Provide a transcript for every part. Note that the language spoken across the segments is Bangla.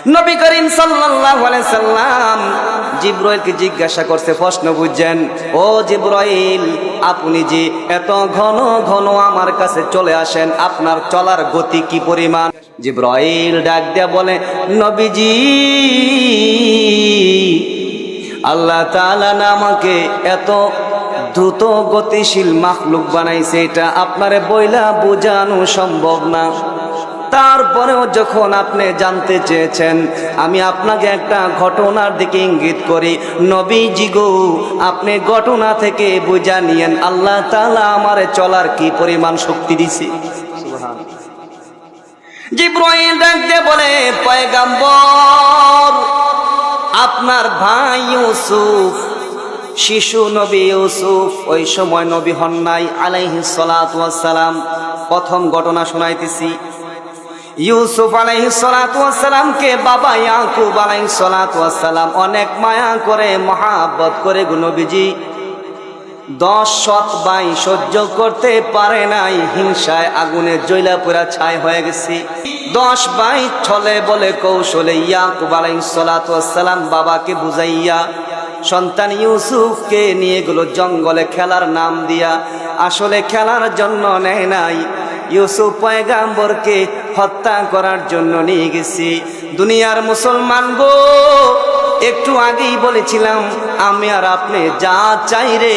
নবী করিম সাল্লাল্লাহু আলাইহি সাল্লাম জিবরাইলকে জিজ্ঞাসা করছে, প্রশ্ন বুঝছেন, ও জিবরাইল, আপনি যে এত ঘন ঘন আমার কাছে চলে আসেন, আপনার চলার গতি কি পরিমাণ? জিবরাইল ডাক দিয়া বলে, নবীজি, আল্লাহ তাআলা না আমাকে এত দ্রুত গতিশীল মাখলুক বানাইছে, এটা আপনারে বইলা বোঝানো সম্ভব না। তারপরেও যখন আপনি জানতে চেয়েছেন, আমি আপনাকে একটা ঘটনার দিকে ইঙ্গিত করি। নবীজি গো, আপনি ঘটনা থেকে বুঝা নিয়েন আল্লাহ তাআলা আমারে চলার কি পরিমাণ শক্তি দিছে। জিবরাইল ডাকতে বলে, পয়গম্বর, আপনার ভাই ইউসুফ, শিশু নবী ইউসুফ ওই সময় নবী হন নাই আলাইহিস সালাতু ওয়াস সালাম। প্রথম ঘটনা শোনাইতেছি। ইউসুফ আলাইহিস সালাতু ওয়াস সালামকে বাবা ইয়াকুব আলাইহিস সালাতু ওয়াস সালাম অনেক মায়া করে মহব্বত করে নবীজি 10 শত ভাই সহ্য করতে পারে নাই, হিংসায় আগুনে জ্বলা পুরা ছাই হয়ে গেছে। 10 ভাই ছলে বলে কৌশলে ইয়াকুব আলাইহিস সালাতু ওয়াস সালাম বাবাকে বুঝাইয়া সন্তান ইউসুফকে নিয়ে গেল জঙ্গলে খেলার নাম দিয়া। আসলে খেলার জন্য নেয় নাই, ইউসুফ পয়গাম্বরকে হত্যা করার জন্য নিয়ে গেছি। দুনিয়ার মুসলমান গো, একটু আগেই বলেছিলাম আমি আর আপনি যা চাই রে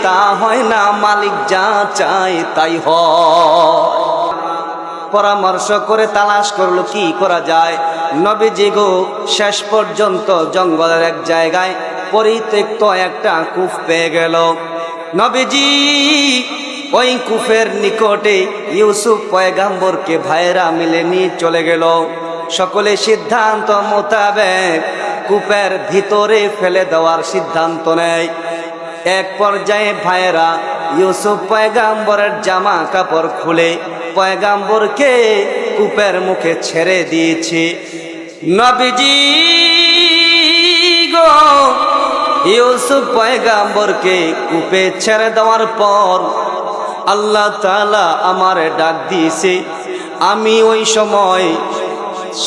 তা হয় না, মালিক যা চাই তাই হয়। পরামর্শ করে তালাশ করলো কি করা যায়। নবীজি গো শেষ পর্যন্ত জঙ্গলের এক জায়গায় পরিত্যক্ত একটা কূপ পেয়ে গেল। নবীজি ওই কূপের নিকটে ইউসুফ পয়গাম্বরকে ভাইয়েরা মিলে নিয়ে চলে গেল। সকলে সিদ্ধান্ত মোতাবেক কূপের ভিতরে ফেলে দেওয়ার সিদ্ধান্ত নেয়। এক পর্যায়ে ভাইয়েরা ইউসুফ পয়গাম্বরের জামা কাপড় খুলে পয়গাম্বরকে কূপের মুখে ছেড়ে দিয়েছে। নবীজি গো ইউসুফ পয়গাম্বরকে কূপে ছেড়ে দেওয়ার পর আল্লাহ তাআলা আমারে ডাক দিয়েছে। আমি ওই সময়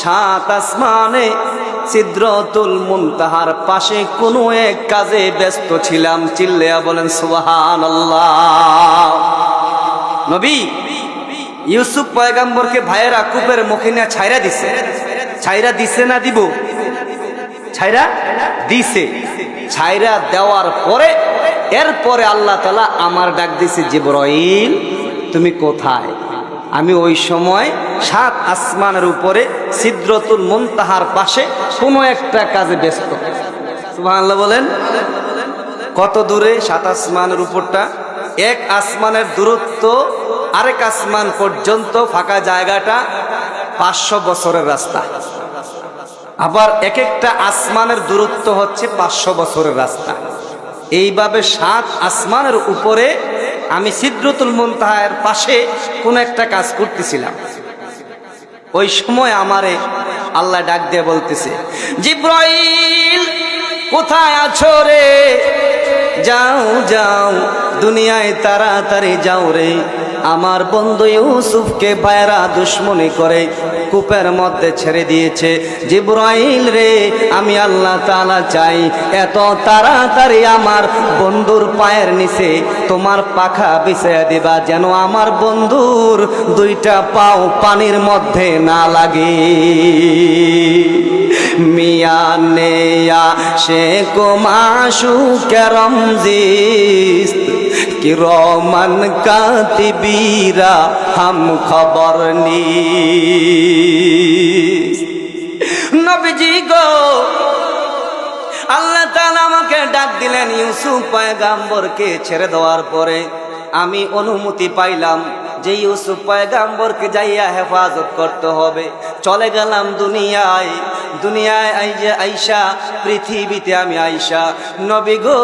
7 আসমানে সিদরাতুল মুনতাহার পাশে কোনো এক কাজে ব্যস্ত ছিলাম। চিল্লায়া বলেন সুবহানাল্লাহ। নবী ইউসুফ পয়গাম্বরকে ভাইয়েরা কূপের মুখে নিয়ে ছাইরা দিছে। ছাইরা দিছে না দিব? ছাইরা দিছে। ছাইরা দেওয়ার পরে এরপরে আল্লাহ তাআলা আমার ডাক দিছে, জিবরাইল তুমি কোথায়? আমি ওই সময় 7 আসমানের উপরে সিদরাতুল মুনতাহার পাশে কোনো একটা কাজে ব্যস্ত। সুবহানাল্লাহ বলেন। কত দূরে 7 আসমানের উপরটা? এক আসমানের দূরত্ব আরেক আসমান পর্যন্ত ফাঁকা জায়গাটা 500 বছরের রাস্তা। আবার এক একটা আসমানের দূরত্ব হচ্ছে 500 বছরের রাস্তা। এইভাবে 7 আসমানের উপরে আমি সিদরাতুল মুনতাহার পাশে কোন একটা কাজ করতেছিলাম। ওই সময় আমারে আল্লাহ ডাক দিয়ে বলতেছে, জিবরাইল কোথায় আছো রে? যাও যাও, দুনিয়ায় তাড়াতাড়ি যাও রে। আমার বন্ধু ইউসুফকে ভাইরা দুশ্মনী করে কূপের মধ্যে ছেড়ে দিয়েছে। জিবরাইল রে, আমি আল্লাহ তাআলা চাই এত তাড়াতাড়ি আমার বন্ধুর পায়ের নিচে তোমার পাখা বিছিয়ে দিবা, যেন আমার বন্ধুর 2টা পাও পানির মধ্যে না লাগে। মিয়া নেয়া শেখ মাশূক রমজিস কিরমান কাতিবিরা হাম খবর নিস। নবীজি গো আল্লাহ তাআলা আমাকে ডাক দিলেন। ইউসুফ পয়গাম্বরকে ছেড়ে দেওয়ার পরে আমি অনুমতি পাইলাম যে ইউসুফ পয়গাম্বরকে যাইয়া হেফাজত করতে হবে। চলে গেলাম দুনিয়ায়। দুনিয়ায় আইসা পৃথিবীতে আমি আইসা নবী গো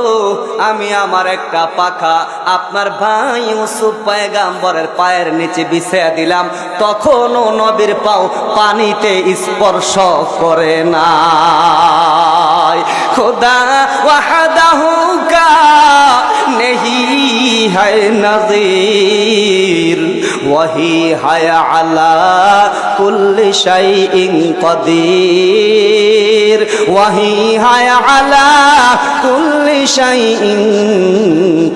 আমি আমার একটা পাখা আপনার ভাই ইউসুফ পয়গাম্বরের পায়ের নিচে বিছিয়ে দিলাম। তখনও নবীর পাও পানিতে স্পর্শ করে না। खुदा वहदहू का नहीं है नज़ीर, वही है अला कुल्ल शैइन क़दीर। वही है अला कुल्ली शैइन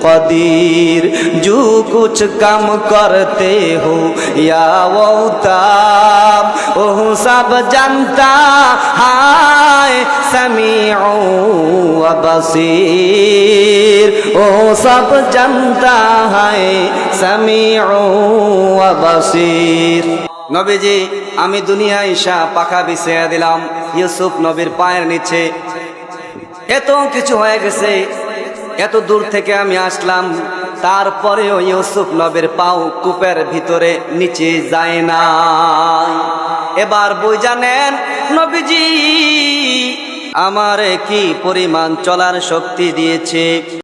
कदीर। जो कुछ काम करते हो या वौताब वो सब जानता है समीउ व बसीर। वो सब जानता है समीउ व बसीर। নবীজি আমি দুনিয়ায় এসা পাখা বিছিয়ে দিলাম ইউসুফ নবীর পায়ের নিচে। এত কিছু হয়ে গেছে, এত দূর থেকে আমি আসলাম, তারপরেও ইউসুফ নবীর পাও কূপের ভিতরে নিচে যায় না। এবার বই জানেন নবীজি আমারে কি পরিমাণ চলার শক্তি দিয়েছে।